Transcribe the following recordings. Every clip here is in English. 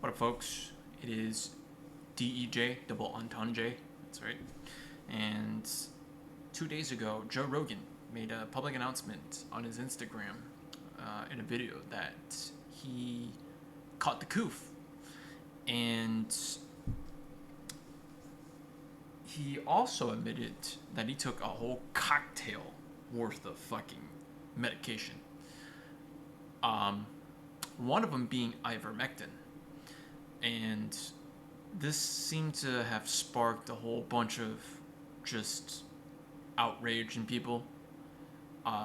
What up, folks? It is DEJ, double entendre. That's right. And 2 days ago, Joe Rogan made a public announcement on his Instagram in a video that he caught the coof. And he also admitted that he took a whole cocktail worth of fucking medication. One of them being ivermectin. And this seemed to have sparked a whole bunch of just outrage in people.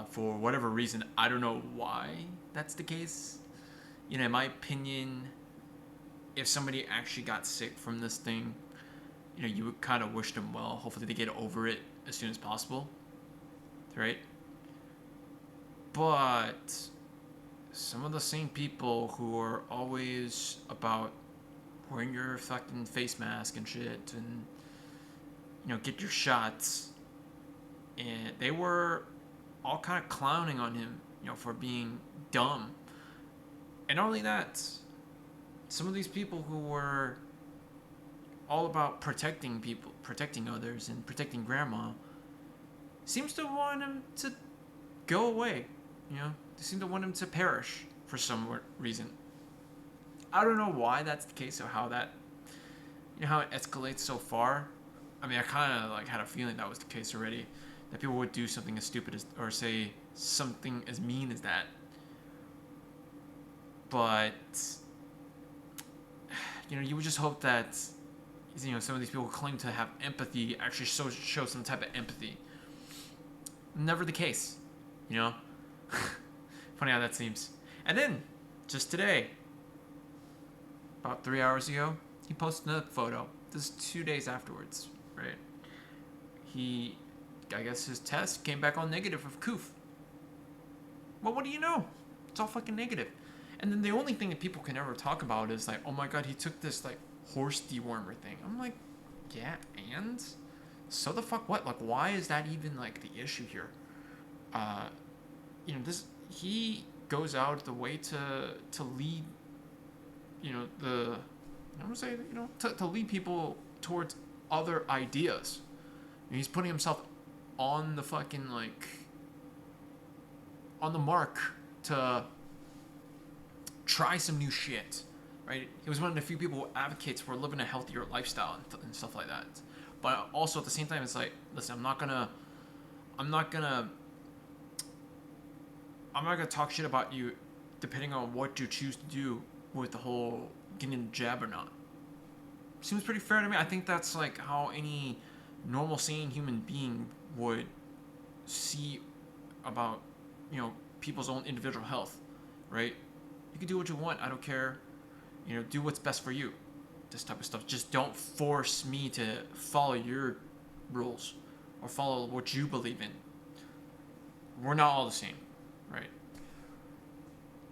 For whatever reason, I don't know why that's the case. In my opinion, if somebody actually got sick from this thing, you would kind of wish them well. Hopefully they get over it as soon as possible. Right? But some of the same people who are always about wearing your fucking face mask and shit and get your shots, and they were all kind of clowning on him for being dumb. And not only that, some of these people who were all about protecting people, protecting others, and protecting grandma seems to want him to go away. They seem to want him to perish for some reason. I don't know why that's the case or how that, how it escalates so far. I mean, I kind of had a feeling that was the case already, that people would do something as stupid as, or say something as mean as that. But, you would just hope that, some of these people who claim to have empathy actually show some type of empathy. Never the case, Funny how that seems. And then, just today, about 3 hours ago, he posted another photo. This is 2 days afterwards, right? I guess his test came back all negative of coof. Well, what do you know? It's all fucking negative. And then the only thing that people can ever talk about is oh my god, he took this horse dewormer thing. I'm like, yeah, and? So the fuck what? Why is that even the issue here? He goes out of the way to lead, to lead people towards other ideas. He's putting himself on the fucking on the mark to try some new shit, right? He was one of the few people who advocates for living a healthier lifestyle and stuff like that. But also at the same time, it's listen, I'm not gonna talk shit about you depending on what you choose to do with the whole getting the jab or not. Seems pretty fair to me. I think that's how any normal sane human being would see about people's own individual health, right? You can do what you want. I don't care. Do what's best for you. This type of stuff. Just don't force me to follow your rules or follow what you believe in. We're not all the same, right?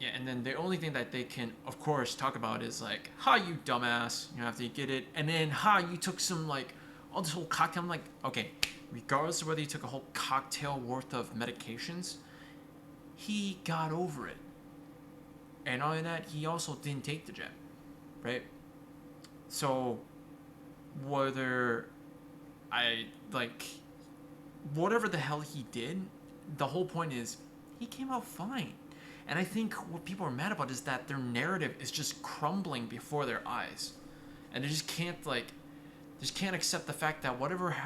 Yeah, and then the only thing that they can, of course, talk about is ha, you dumbass, after you get it, and then ha, you took some all this whole cocktail. I'm okay, regardless of whether you took a whole cocktail worth of medications, he got over it. And not only that, he also didn't take the jab, right? So, whether whatever the hell he did, the whole point is he came out fine. And I think what people are mad about is that their narrative is just crumbling before their eyes, and they just can't accept the fact that whatever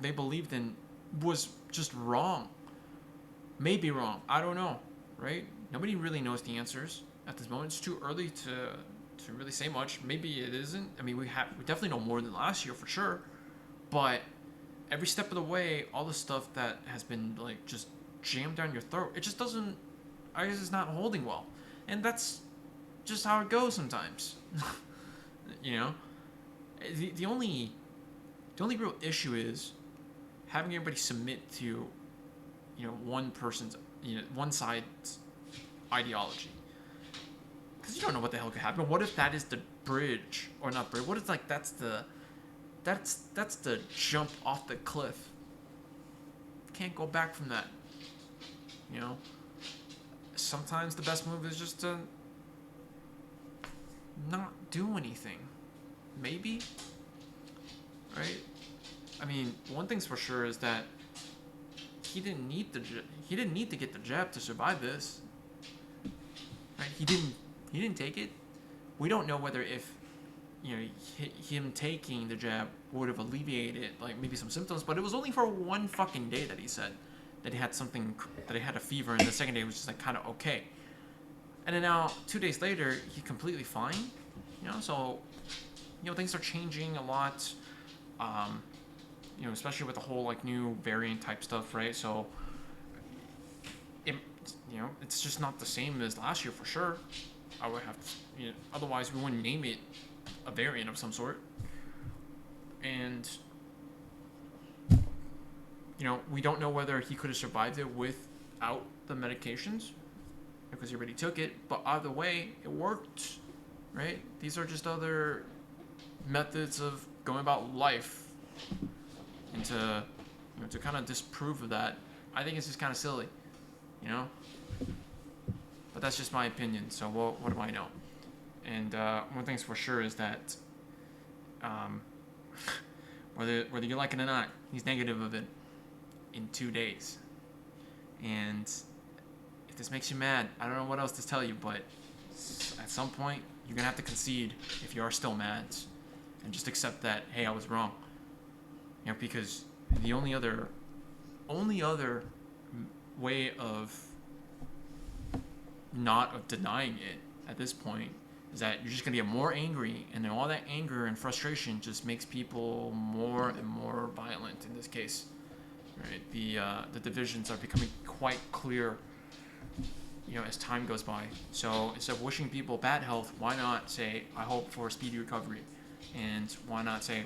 they believed in was just wrong. Maybe wrong. I don't know, right? Nobody really knows the answers at this moment. It's too early to really say much. Maybe it isn't. I mean, we definitely know more than last year for sure, but every step of the way, all the stuff that has been just jammed down your throat, it just doesn't. I guess it's not holding well, and that's just how it goes sometimes. The only real issue is having everybody submit to one person's one side's ideology, because you don't know what the hell could happen. What if that is the bridge, or not bridge? What if that's the jump off the cliff? Can't go back from that. Sometimes the best move is just to not do anything. Maybe, right? I mean, one thing's for sure is that he didn't need to get the jab to survive this. Right? He didn't take it. We don't know whether if him taking the jab would have alleviated like maybe some symptoms, but it was only for one fucking day that he said that he had something, that he had a fever, and the second day was just like kind of okay. And then now 2 days later he's completely fine. So things are changing a lot. Especially with the whole like new variant type stuff, right? So it's just not the same as last year for sure. I would have to, otherwise we wouldn't name it a variant of some sort. And we don't know whether he could have survived it without the medications because he already took it. But either way, it worked, right? These are just other methods of going about life, and to kind of disprove of that, I think it's just kind of silly, But that's just my opinion. So what do I know? And one thing's for sure is that whether you like it or not, he's negative of it in 2 days. And if this makes you mad, I don't know what else to tell you, but at some point you're gonna have to concede if you are still mad, and just accept that, hey, I was wrong. Because the only other way of denying it at this point is that you're just gonna get more angry, and then all that anger and frustration just makes people more and more violent. In this case, right? The divisions are becoming quite clear, as time goes by. So instead of wishing people bad health, why not say I hope for a speedy recovery, and why not say,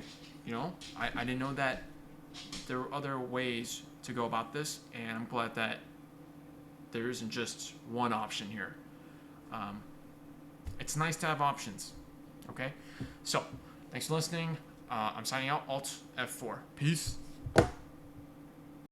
I didn't know that there were other ways to go about this, and I'm glad that there isn't just one option here. It's nice to have options. Okay? So, thanks for listening. I'm signing out. Alt F4. Peace.